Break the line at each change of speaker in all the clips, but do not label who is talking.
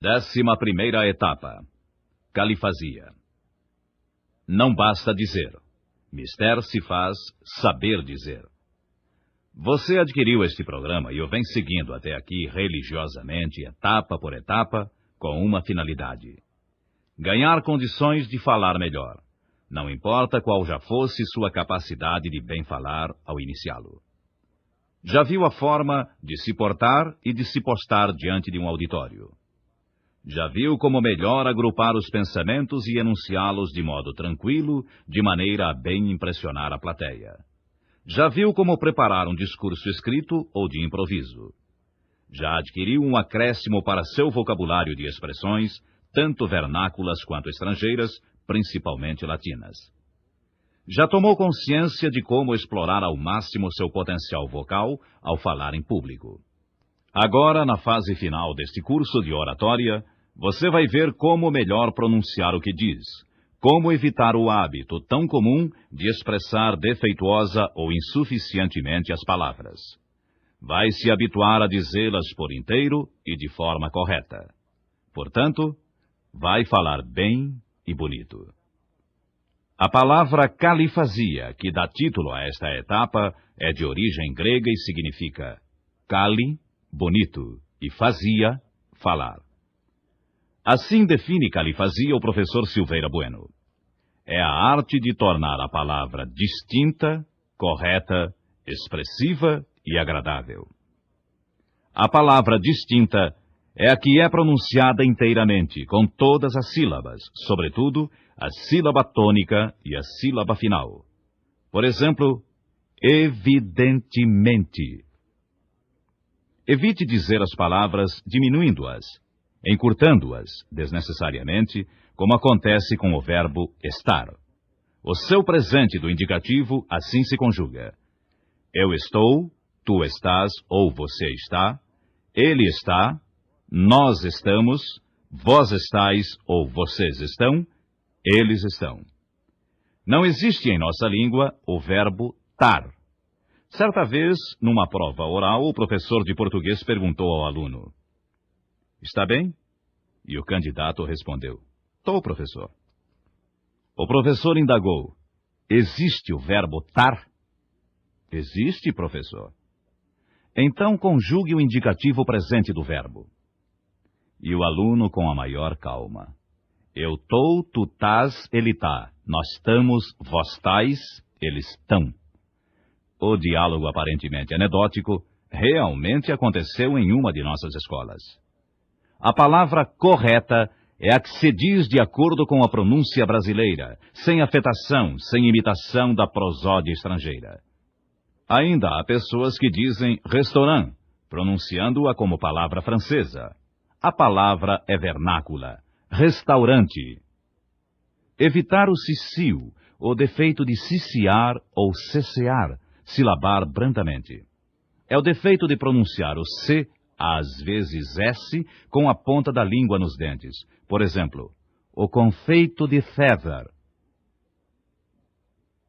11ª etapa. Califasia. Não basta dizer. Mister se faz saber dizer. Você adquiriu este programa e o vem seguindo até aqui religiosamente, etapa por etapa, com uma finalidade: ganhar condições de falar melhor, não importa qual já fosse sua capacidade de bem falar ao iniciá-lo. Já viu a forma de se portar e de se postar diante de um auditório. Já viu como melhor agrupar os pensamentos e enunciá-los de modo tranquilo, de maneira a bem impressionar a plateia. Já viu como preparar um discurso escrito ou de improviso. Já adquiriu um acréscimo para seu vocabulário de expressões, tanto vernáculas quanto estrangeiras, principalmente latinas. Já tomou consciência de como explorar ao máximo seu potencial vocal ao falar em público. Agora, na fase final deste curso de oratória, você vai ver como melhor pronunciar o que diz, como evitar o hábito tão comum de expressar defeituosa ou insuficientemente as palavras. Vai se habituar a dizê-las por inteiro e de forma correta. Portanto, vai falar bem e bonito. A palavra califasia, que dá título a esta etapa, é de origem grega e significa cali, bonito, e fazia, falar. Assim define califasia o professor Silveira Bueno. É a arte de tornar a palavra distinta, correta, expressiva e agradável. A palavra distinta é a que é pronunciada inteiramente, com todas as sílabas, sobretudo a sílaba tônica e a sílaba final. Por exemplo, evidentemente. Evite dizer as palavras diminuindo-as, encurtando-as desnecessariamente, como acontece com o verbo estar. O seu presente do indicativo assim se conjuga. Eu estou, tu estás ou você está, ele está, nós estamos, vós estáis ou vocês estão, eles estão. Não existe em nossa língua o verbo tar. Certa vez, numa prova oral, o professor de português perguntou ao aluno: está bem? E o candidato respondeu: tô, professor. O professor indagou: existe o verbo tar? Existe, professor. Então conjugue o indicativo presente do verbo. E o aluno com a maior calma: eu tô, tu tás, ele tá. Nós estamos, vós tais, eles estão. O diálogo aparentemente anedótico realmente aconteceu em uma de nossas escolas. A palavra correta é a que se diz de acordo com a pronúncia brasileira, sem afetação, sem imitação da prosódia estrangeira. Ainda há pessoas que dizem restaurant, pronunciando-a como palavra francesa. A palavra é vernácula, restaurante. Evitar o cicio, o defeito de ciciar ou cecear, silabar brandamente. É o defeito de pronunciar o C, às vezes S, com a ponta da língua nos dentes. Por exemplo, o confeito de feather.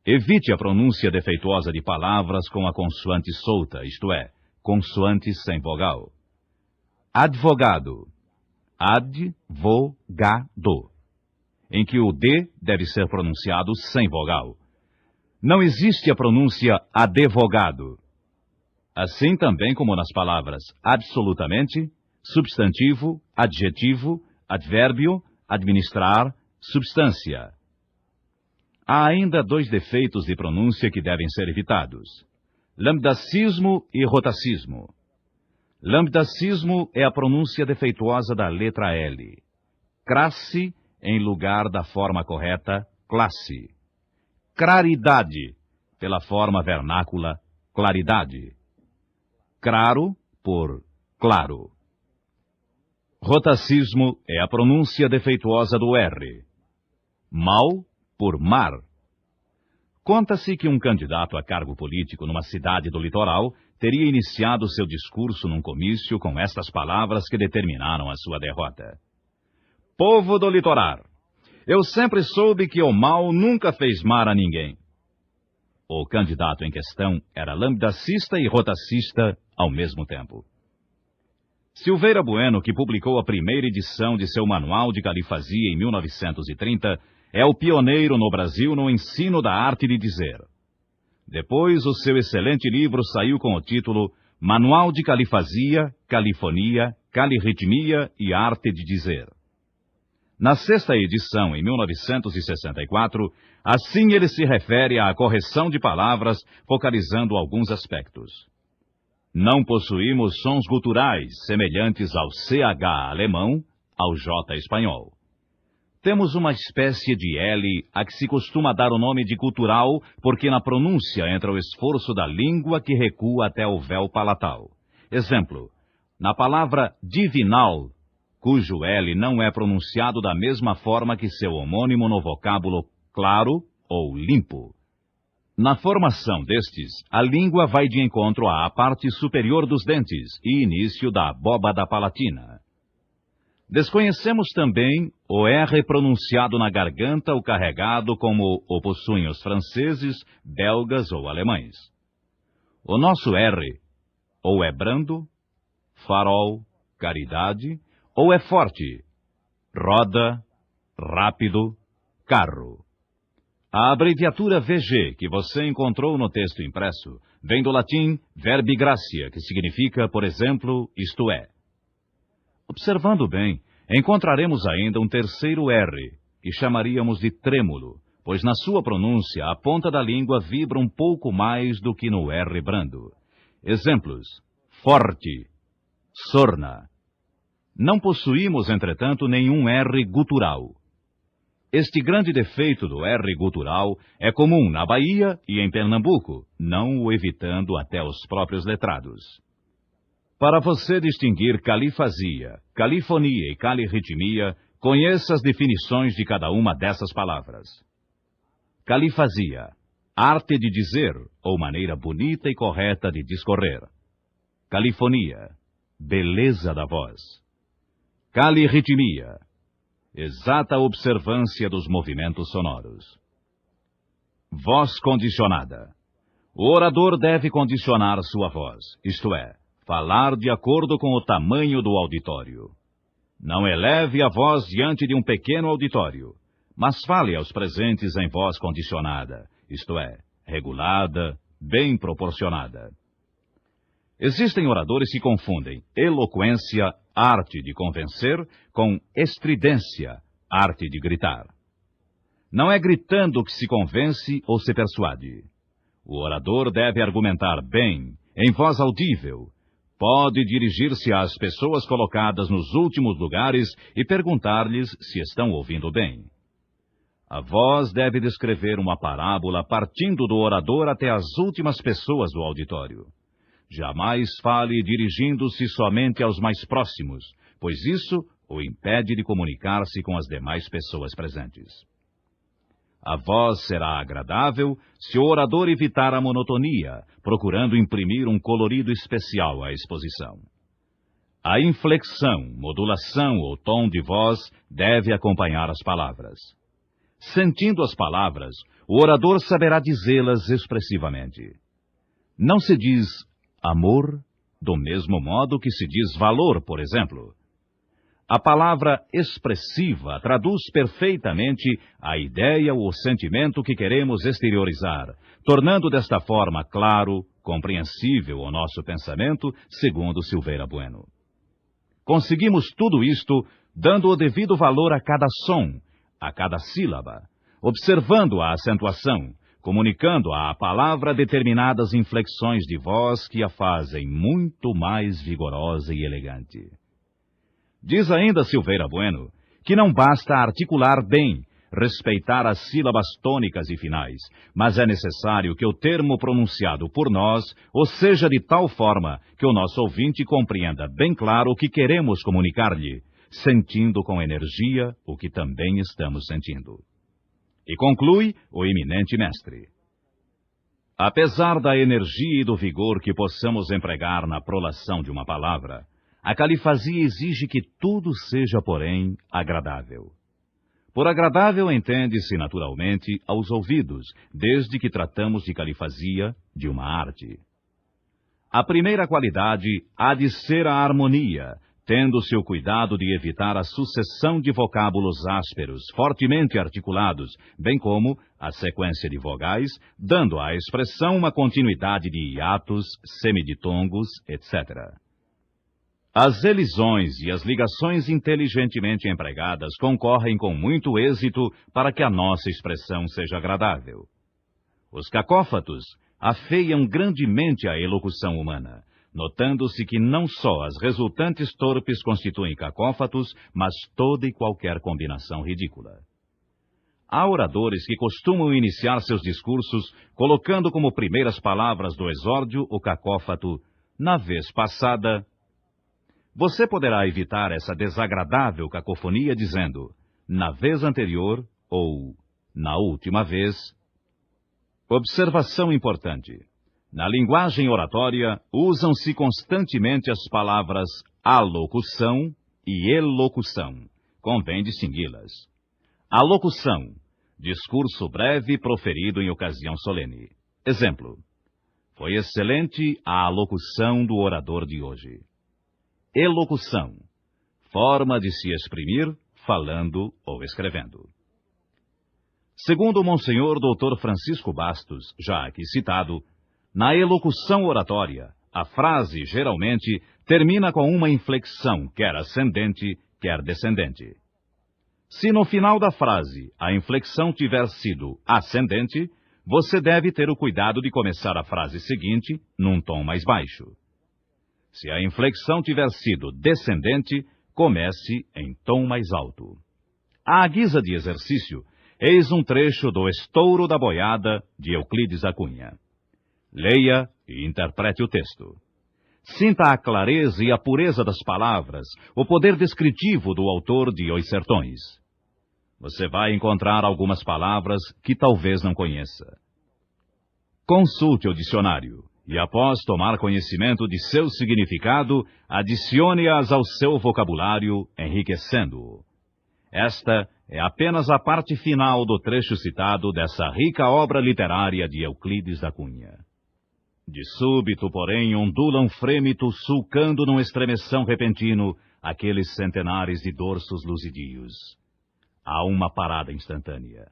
Evite a pronúncia defeituosa de palavras com a consoante solta, isto é, consoantes sem vogal. Advogado. Advogado. Em que o D deve ser pronunciado sem vogal. Não existe a pronúncia advogado. Assim também como nas palavras absolutamente, substantivo, adjetivo, advérbio, administrar, substância. Há ainda 2 defeitos de pronúncia que devem ser evitados: lambdacismo e rotacismo. Lambdacismo é a pronúncia defeituosa da letra L. Crasse em lugar da forma correta, classe. Claridade, pela forma vernácula, claridade. Claro por claro. Rotacismo é a pronúncia defeituosa do R. Mal por mar. Conta-se que um candidato a cargo político numa cidade do litoral teria iniciado seu discurso num comício com estas palavras que determinaram a sua derrota: povo do litoral, eu sempre soube que o mal nunca fez mar a ninguém. O candidato em questão era lambdacista e rotacista ao mesmo tempo. Silveira Bueno, que publicou a primeira edição de seu Manual de Califasia em 1930, é o pioneiro no Brasil no ensino da arte de dizer. Depois, o seu excelente livro saiu com o título Manual de Califasia, Califonia, Calirritmia e Arte de Dizer. Na sexta edição, em 1964, assim ele se refere à correção de palavras, focalizando alguns aspectos. Não possuímos sons guturais semelhantes ao CH alemão, ao J espanhol. Temos uma espécie de L a que se costuma dar o nome de gutural porque na pronúncia entra o esforço da língua que recua até o véu palatal. Exemplo, na palavra divinal, cujo L não é pronunciado da mesma forma que seu homônimo no vocábulo claro ou limpo. Na formação destes, a língua vai de encontro à parte superior dos dentes e início da abóbada palatina. Desconhecemos também o R pronunciado na garganta ou carregado como o possuem os franceses, belgas ou alemães. O nosso R ou é brando, farol, caridade, ou é forte, roda, rápido, carro. A abreviatura VG que você encontrou no texto impresso vem do latim verbigracia, que significa, por exemplo, isto é. Observando bem, encontraremos ainda um terceiro R, que chamaríamos de trêmulo, pois na sua pronúncia a ponta da língua vibra um pouco mais do que no R brando. Exemplos: forte, sorna. Não possuímos, entretanto, nenhum R gutural. Este grande defeito do R gutural é comum na Bahia e em Pernambuco, não o evitando até os próprios letrados. Para você distinguir califasia, califonia e calirritmia, conheça as definições de cada uma dessas palavras. Califasia, arte de dizer ou maneira bonita e correta de discorrer. Califonia, beleza da voz. Calirritmia, exata observância dos movimentos sonoros. Voz condicionada. O orador deve condicionar sua voz, isto é, falar de acordo com o tamanho do auditório. Não eleve a voz diante de um pequeno auditório, mas fale aos presentes em voz condicionada, isto é, regulada, bem proporcionada. Existem oradores que confundem eloquência, arte de convencer, com estridência, arte de gritar. Não é gritando que se convence ou se persuade. O orador deve argumentar bem, em voz audível. Pode dirigir-se às pessoas colocadas nos últimos lugares e perguntar-lhes se estão ouvindo bem. A voz deve descrever uma parábola partindo do orador até as últimas pessoas do auditório. Jamais fale dirigindo-se somente aos mais próximos, pois isso o impede de comunicar-se com as demais pessoas presentes. A voz será agradável se o orador evitar a monotonia, procurando imprimir um colorido especial à exposição. A inflexão, modulação ou tom de voz deve acompanhar as palavras. Sentindo as palavras, o orador saberá dizê-las expressivamente. Não se diz amor do mesmo modo que se diz valor, por exemplo. A palavra expressiva traduz perfeitamente a ideia ou o sentimento que queremos exteriorizar, tornando desta forma claro, compreensível o nosso pensamento, segundo Silveira Bueno. Conseguimos tudo isto dando o devido valor a cada som, a cada sílaba, observando a acentuação, comunicando à palavra determinadas inflexões de voz que a fazem muito mais vigorosa e elegante. Diz ainda Silveira Bueno que não basta articular bem, respeitar as sílabas tônicas e finais, mas é necessário que o termo pronunciado por nós o seja de tal forma que o nosso ouvinte compreenda bem claro o que queremos comunicar-lhe, sentindo com energia o que também estamos sentindo. E conclui o eminente mestre. Apesar da energia e do vigor que possamos empregar na prolação de uma palavra, a califasia exige que tudo seja, porém, agradável. Por agradável entende-se, naturalmente, aos ouvidos, desde que tratamos de califasia, de uma arte. A primeira qualidade há de ser a harmonia, tendo-se o cuidado de evitar a sucessão de vocábulos ásperos, fortemente articulados, bem como a sequência de vogais, dando à expressão uma continuidade de hiatos, semiditongos, etc. As elisões e as ligações inteligentemente empregadas concorrem com muito êxito para que a nossa expressão seja agradável. Os cacófatos afeiam grandemente a elocução humana, notando-se que não só as resultantes torpes constituem cacófatos, mas toda e qualquer combinação ridícula. Há oradores que costumam iniciar seus discursos colocando como primeiras palavras do exórdio o cacófato "na vez passada". Você poderá evitar essa desagradável cacofonia dizendo "na vez anterior" ou "na última vez". Observação importante. Na linguagem oratória, usam-se constantemente as palavras alocução e elocução. Convém distingui-las. Alocução, discurso breve proferido em ocasião solene. Exemplo: foi excelente a alocução do orador de hoje. Elocução, forma de se exprimir, falando ou escrevendo. Segundo o Monsenhor Dr. Francisco Bastos, já aqui citado, na elocução oratória, a frase, geralmente, termina com uma inflexão, quer ascendente, quer descendente. Se no final da frase a inflexão tiver sido ascendente, você deve ter o cuidado de começar a frase seguinte num tom mais baixo. Se a inflexão tiver sido descendente, comece em tom mais alto. À guisa de exercício, eis um trecho do Estouro da Boiada, de Euclides da Cunha. Leia e interprete o texto. Sinta a clareza e a pureza das palavras, o poder descritivo do autor de Os Sertões. Você vai encontrar algumas palavras que talvez não conheça. Consulte o dicionário e, após tomar conhecimento de seu significado, adicione-as ao seu vocabulário, enriquecendo-o. Esta é apenas a parte final do trecho citado dessa rica obra literária de Euclides da Cunha. De súbito, porém, ondulam frêmito, sulcando num estremeção repentino aqueles centenares de dorsos luzidios. Há uma parada instantânea.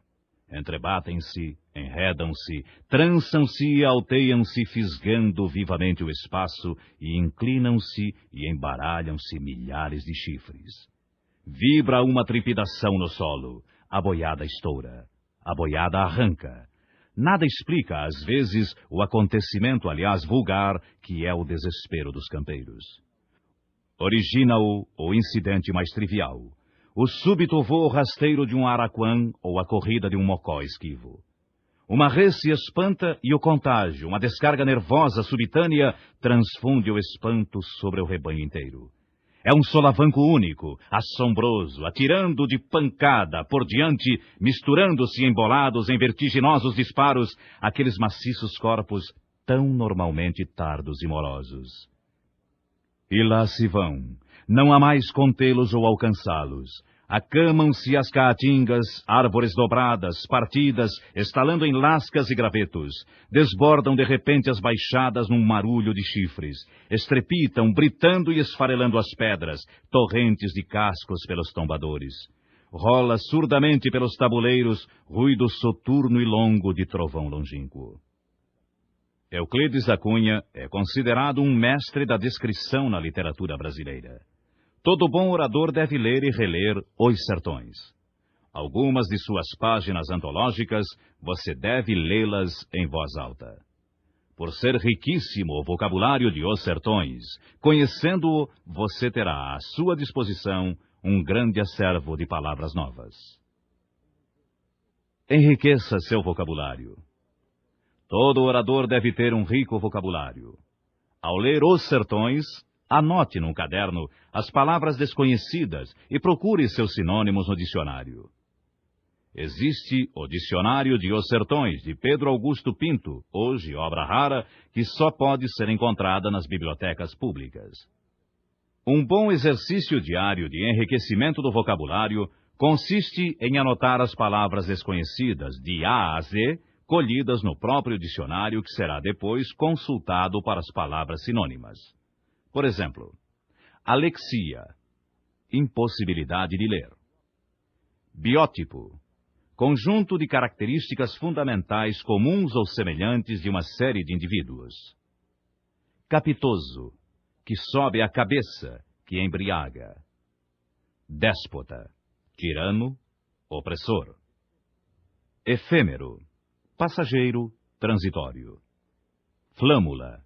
Entrebatem-se, enredam-se, trançam-se e alteiam-se, fisgando vivamente o espaço, e inclinam-se e embaralham-se milhares de chifres. Vibra uma trepidação no solo, a boiada estoura, a boiada arranca. Nada explica, às vezes, o acontecimento, aliás, vulgar, que é o desespero dos campeiros. Origina-o o incidente mais trivial, o súbito voo rasteiro de um araquã ou a corrida de um mocó esquivo. Uma res se espanta e o contágio, uma descarga nervosa subitânea, transfunde o espanto sobre o rebanho inteiro. É um solavanco único, assombroso, atirando de pancada por diante, misturando-se embolados em vertiginosos disparos, aqueles maciços corpos tão normalmente tardos e morosos. E lá se vão, não há mais contê-los ou alcançá-los. Acamam-se as caatingas, árvores dobradas, partidas, estalando em lascas e gravetos. Desbordam de repente as baixadas num marulho de chifres. Estrepitam, britando e esfarelando as pedras, torrentes de cascos pelos tombadores. Rola surdamente pelos tabuleiros, ruído soturno e longo de trovão longínquo. Euclides da Cunha é considerado um mestre da descrição na literatura brasileira. Todo bom orador deve ler e reler Os Sertões. Algumas de suas páginas antológicas você deve lê-las em voz alta. Por ser riquíssimo o vocabulário de Os Sertões, conhecendo-o, você terá à sua disposição um grande acervo de palavras novas. Enriqueça seu vocabulário. Todo orador deve ter um rico vocabulário. Ao ler Os Sertões, anote num caderno as palavras desconhecidas e procure seus sinônimos no dicionário. Existe o Dicionário de Os Sertões, de Pedro Augusto Pinto, hoje obra rara, que só pode ser encontrada nas bibliotecas públicas. Um bom exercício diário de enriquecimento do vocabulário consiste em anotar as palavras desconhecidas de A a Z, colhidas no próprio dicionário, que será depois consultado para as palavras sinônimas. Por exemplo, Alexia, impossibilidade de ler. Biótipo, conjunto de características fundamentais comuns ou semelhantes de uma série de indivíduos. Capitoso, que sobe a cabeça, que embriaga. Déspota, tirano, opressor. Efêmero, passageiro, transitório. Flâmula,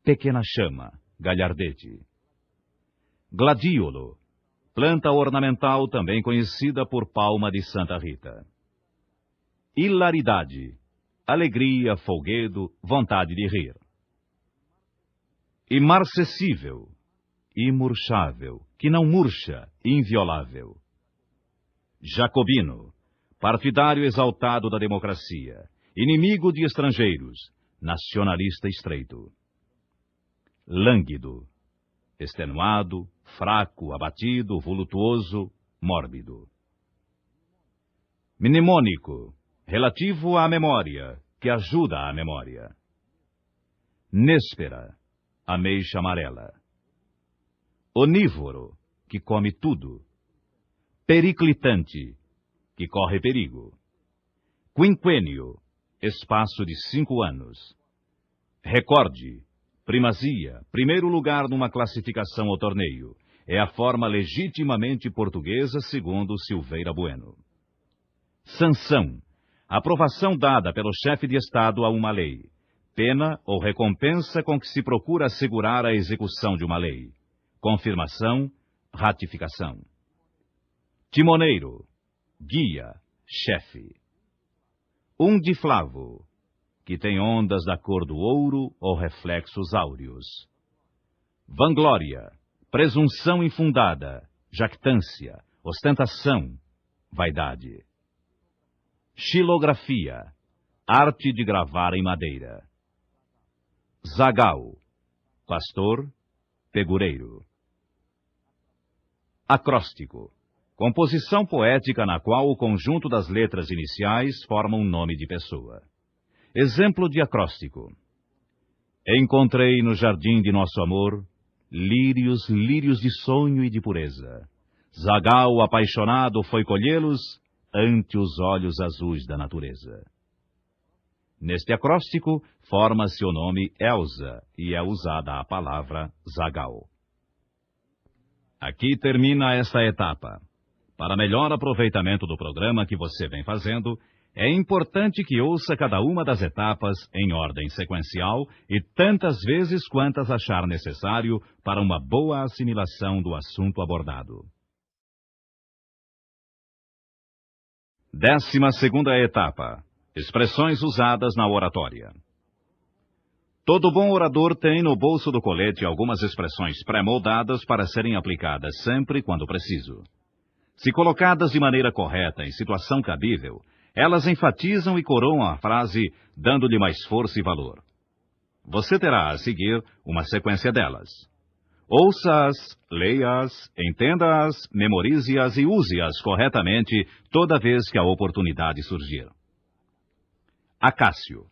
pequena chama, galhardete. Gladiolo, planta ornamental também conhecida por palma de Santa Rita. Hilaridade, alegria, folguedo, vontade de rir. Imarcessível, imurchável, que não murcha, inviolável. Jacobino, partidário exaltado da democracia, inimigo de estrangeiros, nacionalista estreito. Lânguido, extenuado, fraco, abatido, voluptuoso, mórbido. Mnemônico, relativo à memória, que ajuda a memória. Néspera, ameixa amarela. Onívoro, que come tudo. Periclitante, que corre perigo. Quinquênio, espaço de 5 anos. Recorde, primazia, primeiro lugar numa classificação ou torneio. É a forma legitimamente portuguesa, segundo Silveira Bueno. Sanção, aprovação dada pelo chefe de Estado a uma lei. Pena ou recompensa com que se procura assegurar a execução de uma lei. Confirmação, ratificação. Timoneiro, guia, chefe. Undiflavo, que tem ondas da cor do ouro ou reflexos áureos. Vanglória, presunção infundada, jactância, ostentação, vaidade. Xilografia, arte de gravar em madeira. Zagal, pastor, pegureiro. Acróstico, composição poética na qual o conjunto das letras iniciais forma um nome de pessoa. Exemplo de acróstico. Encontrei no jardim de nosso amor lírios, lírios de sonho e de pureza. Zagal, apaixonado, foi colhê-los ante os olhos azuis da natureza. Neste acróstico, forma-se o nome Elsa e é usada a palavra Zagal. Aqui termina esta etapa. Para melhor aproveitamento do programa que você vem fazendo, é importante que ouça cada uma das etapas em ordem sequencial e tantas vezes quantas achar necessário para uma boa assimilação do assunto abordado. 12ª etapa. Expressões usadas na oratória. Todo bom orador tem no bolso do colete algumas expressões pré-moldadas para serem aplicadas sempre quando preciso. Se colocadas de maneira correta em situação cabível, elas enfatizam e coroam a frase, dando-lhe mais força e valor. Você terá a seguir uma sequência delas. Ouça-as, leia-as, entenda-as, memorize-as e use-as corretamente toda vez que a oportunidade surgir. Acácio.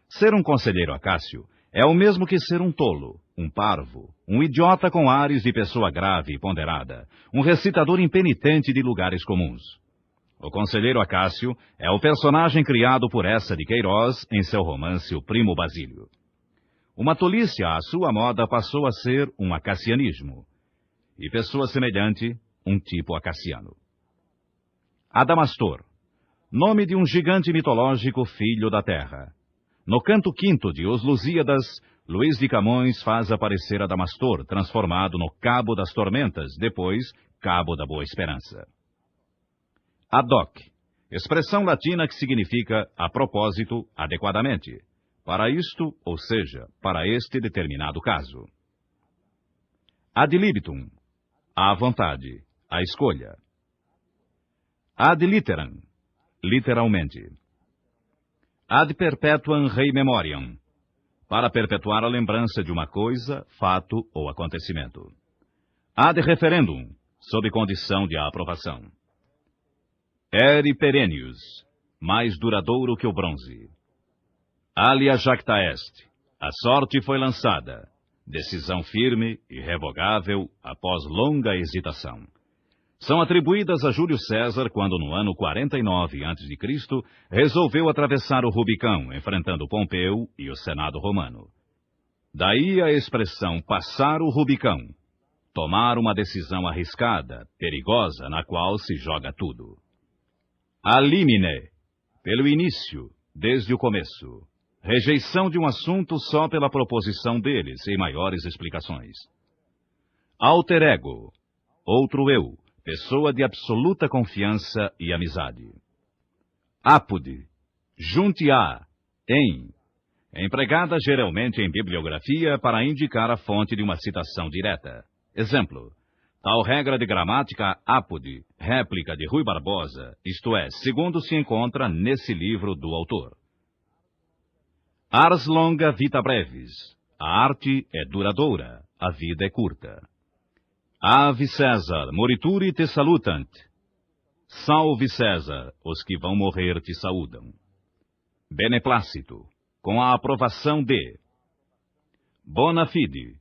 Ser um conselheiro acácio é o mesmo que ser um tolo, um parvo, um idiota com ares de pessoa grave e ponderada, um recitador impenitente de lugares comuns. O conselheiro Acácio é o personagem criado por Eça de Queiroz em seu romance O Primo Basílio. Uma tolice à sua moda passou a ser um acacianismo, e pessoa semelhante, um tipo acaciano. Adamastor. Nome de um gigante mitológico filho da terra. No canto quinto de Os Lusíadas, Luís de Camões faz aparecer Adamastor, transformado no Cabo das Tormentas, depois Cabo da Boa Esperança. Ad hoc, expressão latina que significa a propósito, adequadamente. Para isto, ou seja, para este determinado caso. Ad libitum, à vontade, à escolha. Ad litteram, literalmente. Ad perpetuam rei memoriam, para perpetuar a lembrança de uma coisa, fato ou acontecimento. Ad referendum, sob condição de aprovação. Ere perennius, mais duradouro que o bronze. Alia jacta est, a sorte foi lançada. decisão firme, irrevogável, após longa hesitação. São atribuídas a Júlio César quando, no ano 49 a.C., resolveu atravessar o Rubicão, enfrentando Pompeu e o Senado romano. Daí a expressão passar o Rubicão, tomar uma decisão arriscada, perigosa, na qual se joga tudo. A limine, pelo início, desde o começo. Rejeição de um assunto só pela proposição dele, sem maiores explicações. Alter ego, outro eu, pessoa de absoluta confiança e amizade. Apud, junte a, em, empregada geralmente em bibliografia para indicar a fonte de uma citação direta. Exemplo, tal regra de gramática apud, réplica de Rui Barbosa, isto é, segundo se encontra nesse livro do autor. Ars longa vita brevis, a arte é duradoura, a vida é curta. Ave César, morituri te salutant. Salve César, os que vão morrer te saúdam. Beneplácito, com a aprovação de. Bona fide,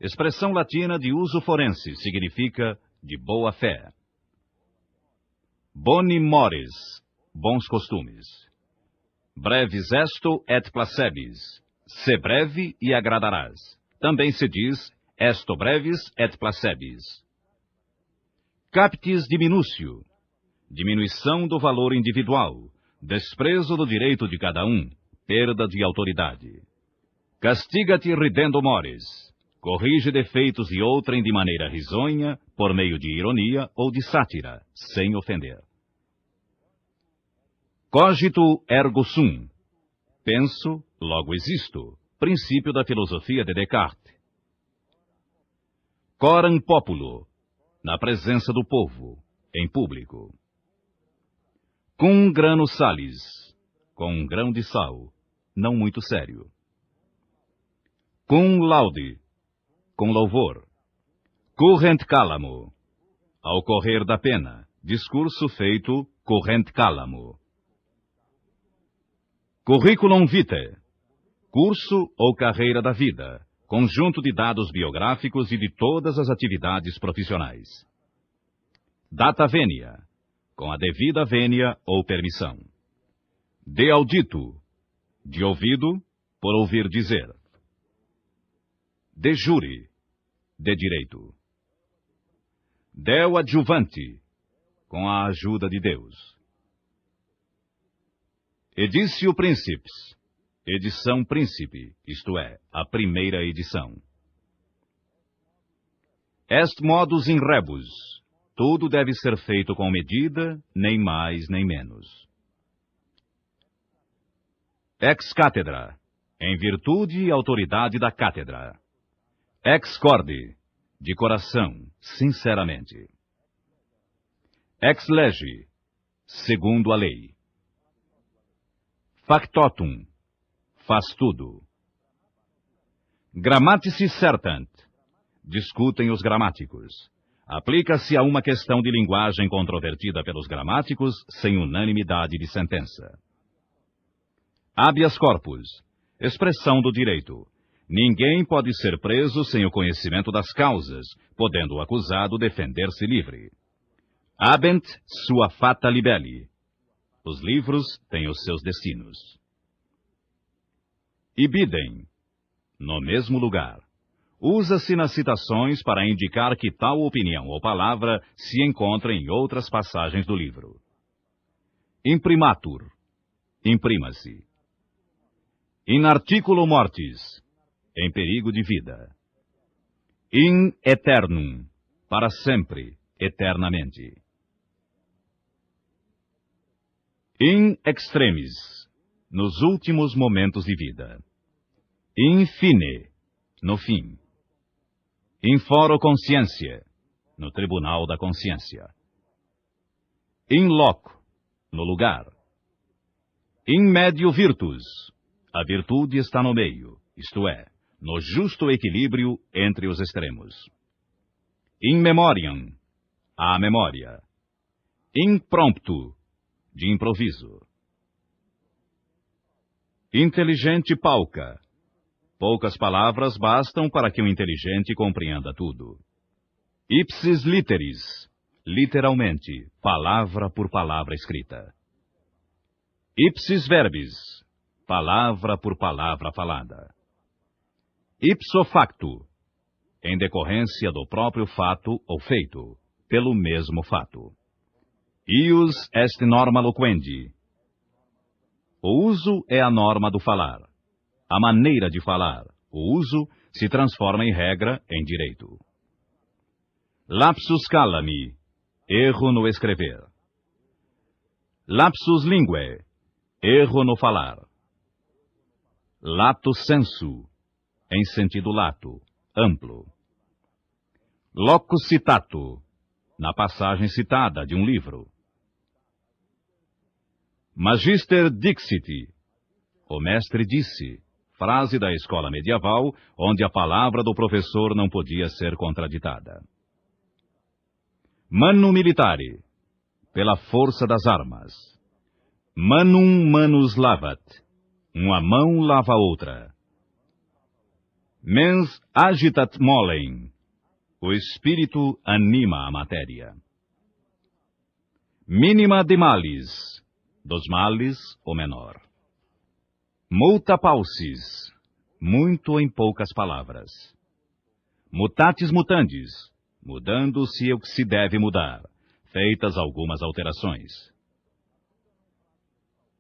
expressão latina de uso forense, significa de boa fé. Boni mores, bons costumes. Brevis esto et placebis, se breve e agradarás. Também se diz esto brevis et placebis. Captis diminutio, diminuição do valor individual, desprezo do direito de cada um, perda de autoridade. Castiga-te ridendo mores, corrige defeitos de outrem de maneira risonha, por meio de ironia ou de sátira, sem ofender. Cogito ergo sum, penso, logo existo, princípio da filosofia de Descartes. Coram populo, na presença do povo, em público. Cum grano salis, com um grão de sal, não muito sério. Cum laude, com louvor. Current calamo, ao correr da pena, discurso feito current calamo. Curriculum vitae, curso ou carreira da vida, conjunto de dados biográficos e de todas as atividades profissionais. Data venia, com a devida vênia ou permissão. De audito, de ouvido, por ouvir dizer. De jure, de direito. Deo adjuvante, com a ajuda de Deus. Editio Principes, edição príncipe, isto é, a primeira edição. Est modus in rebus, tudo deve ser feito com medida, nem mais nem menos. Ex cátedra, em virtude e autoridade da cátedra. Ex corde, de coração, sinceramente. Ex lege, segundo a lei. Factotum, faz tudo. Grammatici certant, discutem os gramáticos. Aplica-se a uma questão de linguagem controvertida pelos gramáticos, sem unanimidade de sentença. Habeas corpus, expressão do direito. Ninguém pode ser preso sem o conhecimento das causas, podendo o acusado defender-se livre. Habent sua fata libelli. Os livros têm os seus destinos. Ibidem, no mesmo lugar. Usa-se nas citações para indicar que tal opinião ou palavra se encontra em outras passagens do livro. Imprimatur, imprima-se. In articulo mortis, em perigo de vida. In eternum, para sempre, eternamente. In extremis, nos últimos momentos de vida. In fine, no fim. In foro consciência, no tribunal da consciência. In loco, no lugar. In medio virtus, a virtude está no meio, isto é, no justo equilíbrio entre os extremos. In memoriam, a memória. In promptu, de improviso. Inteligente pauca, Poucas palavras bastam para que o inteligente compreenda tudo. Ipsis literis, literalmente, palavra por palavra escrita. Ipsis verbis, palavra por palavra falada. Ipso facto, em decorrência do próprio fato ou feito, pelo mesmo fato. Ius est norma loquendi. O uso é a norma do falar. A maneira de falar, o uso, se transforma em regra, em direito. Lapsus calami, erro no escrever. Lapsus linguae, erro no falar. Lato sensu, em sentido lato, amplo. Locus citato, na passagem citada de um livro. Magister dixit, o mestre disse, frase da escola medieval, onde a palavra do professor não podia ser contraditada. Manu militare, pela força das armas. Manum manus lavat, uma mão lava a outra. Mens agitat molem, o espírito anima a matéria. Mínima de males, dos males o menor. Multa paucis, muito em poucas palavras. Mutatis mutandis, mudando-se o que se deve mudar, feitas algumas alterações.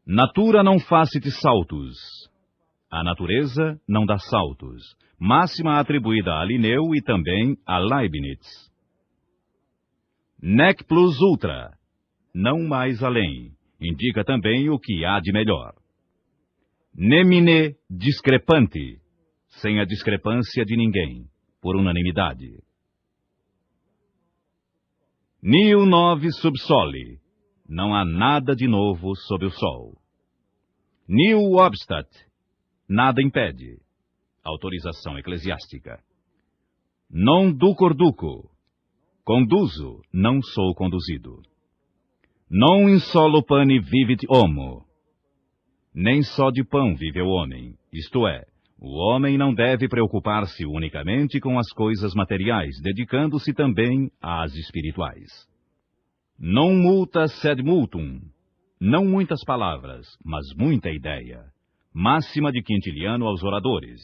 Natura não facit saltus, a natureza não dá saltos, máxima atribuída a Linneu e também a Leibniz. Nec plus ultra, não mais além, indica também o que há de melhor. Nemine discrepante, sem a discrepância de ninguém, por unanimidade. Nihil novi sub sole, não há nada de novo sob o sol. Nihil obstat, nada impede, autorização eclesiástica. Non ducor duco, conduzo, não sou conduzido. Non in solo pane vivit homo, nem só de pão vive o homem, isto é, o homem não deve preocupar-se unicamente com as coisas materiais, dedicando-se também às espirituais. Non multa sed multum, não muitas palavras, mas muita ideia, máxima de Quintiliano aos oradores.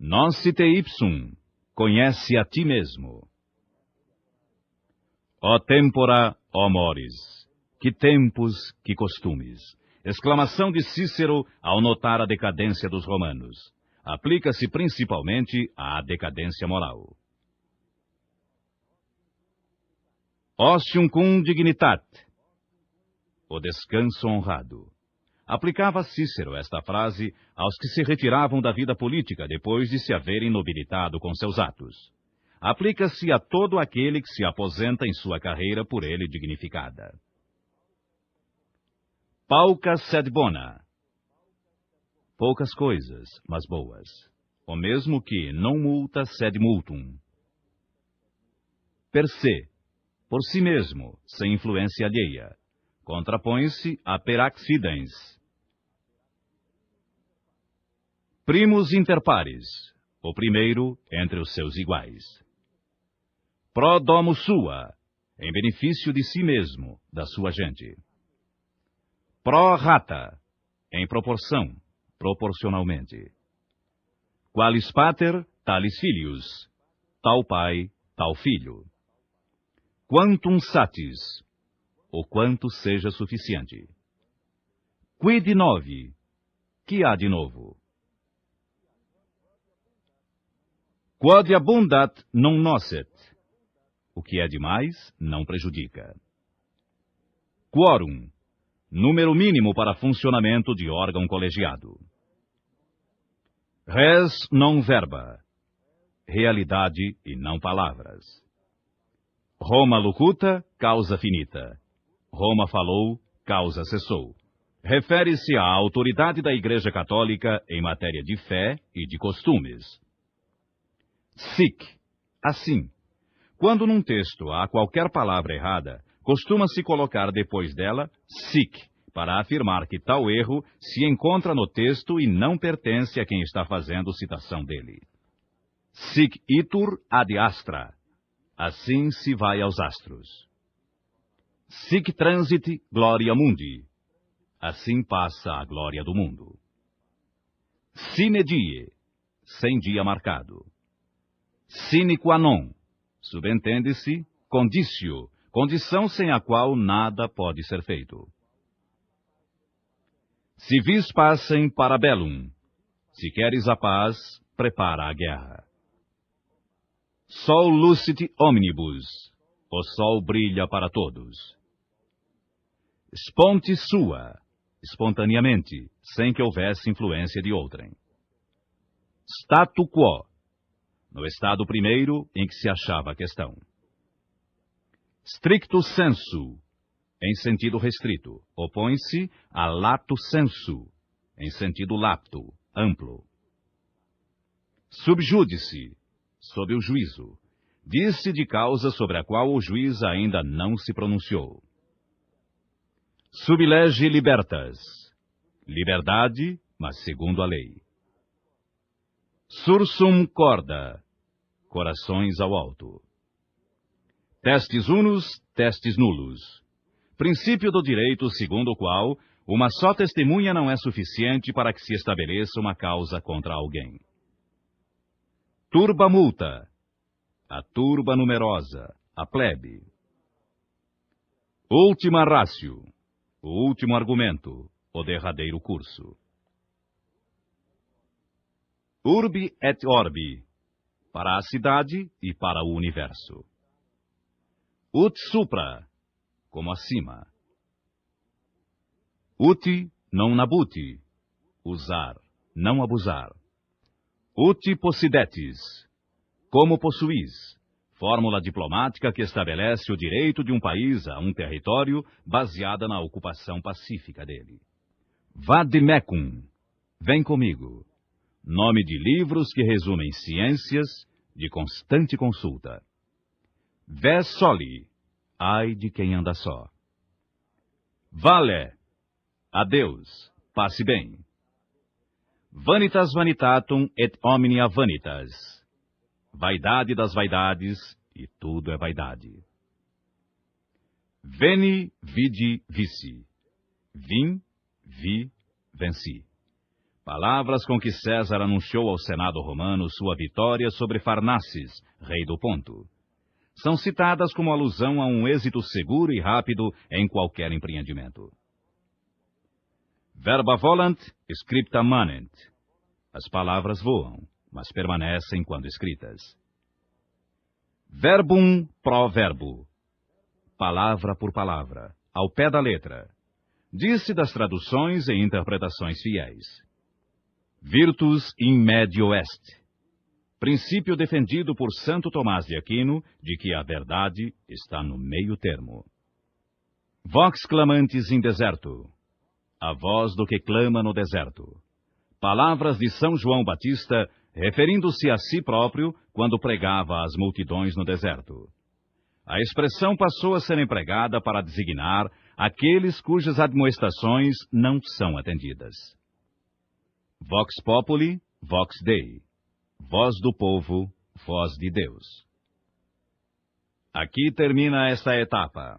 Nosce te ipsum, conhece a ti mesmo. Ó tempora, ó mores, que tempos, que costumes. Exclamação de Cícero ao notar a decadência dos romanos. Aplica-se principalmente à decadência moral. Ostium cum dignitate, o descanso honrado. Aplicava Cícero esta frase aos que se retiravam da vida política depois de se haverem nobilitado com seus atos. Aplica-se a todo aquele que se aposenta em sua carreira por ele dignificada. Pauca sed bona, poucas coisas, mas boas. O mesmo que non multa sed multum. Per se, por si mesmo, sem influência alheia. Contrapõe-se a per accidens. Primus inter pares, o primeiro entre os seus iguais. Pro domo sua, em benefício de si mesmo, da sua gente. Pro rata, em proporção, proporcionalmente. Qualis pater, talis filius, tal pai, tal filho. Quantum satis, o quanto seja suficiente. Quid novi, que há de novo. Quod abundat non nocet, o que é demais não prejudica. Quorum, número mínimo para funcionamento de órgão colegiado. Res non verba, realidade e não palavras. Roma locuta, causa finita. Roma falou, causa cessou. Refere-se à autoridade da Igreja Católica em matéria de fé e de costumes. Sic, assim. Quando num texto há qualquer palavra errada, costuma-se colocar depois dela sic, para afirmar que tal erro se encontra no texto e não pertence a quem está fazendo citação dele. Sic itur ad astra. Assim se vai aos astros. Sic transit gloria mundi. Assim passa a glória do mundo. Sine die, sem dia marcado. Sine qua non, subentende-se, conditio, condição sem a qual nada pode ser feito. Si vis pacem para bellum, se queres a paz, prepara a guerra. Sol lucit omnibus, o sol brilha para todos. Sponte sua, espontaneamente, sem que houvesse influência de outrem. Statu quo, no estado primeiro em que se achava a questão. Stricto sensu, em sentido restrito, opõe-se a lato sensu, em sentido lapto, amplo. Subjudice, sob o juízo, diz-se de causa sobre a qual o juiz ainda não se pronunciou. Sublege libertas, liberdade, mas segundo a lei. Sursum corda, corações ao alto. Testes unus, testes nulos. Princípio do direito segundo o qual uma só testemunha não é suficiente para que se estabeleça uma causa contra alguém. Turba multa, a turba numerosa, a plebe. Ultima ratio, o último argumento, o derradeiro curso. Urbi et orbi, para a cidade e para o universo. Ut supra, como acima. Uti non nabuti, usar, não abusar. Uti possidetis, como possuís, fórmula diplomática que estabelece o direito de um país a um território baseada na ocupação pacífica dele. Vademecum, vem comigo, nome de livros que resumem ciências de constante consulta. Ves soli, ai de quem anda só. Vale, adeus, passe bem. Vanitas vanitatum et omnia vanitas. Vaidade das vaidades, e tudo é vaidade. Veni, vidi, vici. Vim, vi, venci. Palavras com que César anunciou ao Senado romano sua vitória sobre Farnaces, rei do Ponto. São citadas como alusão a um êxito seguro e rápido em qualquer empreendimento. Verba volant, scripta manent. As palavras voam, mas permanecem quando escritas. Verbum pro verbo. Palavra por palavra, ao pé da letra. Diz-se das traduções e interpretações fiéis. Virtus in medio est. Princípio defendido por Santo Tomás de Aquino, de que a verdade está no meio termo. Vox clamantis in deserto. A voz do que clama no deserto. Palavras de São João Batista, referindo-se a si próprio quando pregava às multidões no deserto. A expressão passou a ser empregada para designar aqueles cujas admoestações não são atendidas. Vox populi, vox Dei. Voz do povo, voz de Deus. Aqui termina esta etapa.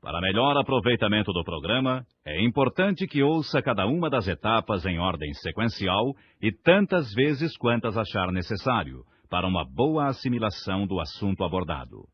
Para melhor aproveitamento do programa, é importante que ouça cada uma das etapas em ordem sequencial e tantas vezes quantas achar necessário, para uma boa assimilação do assunto abordado.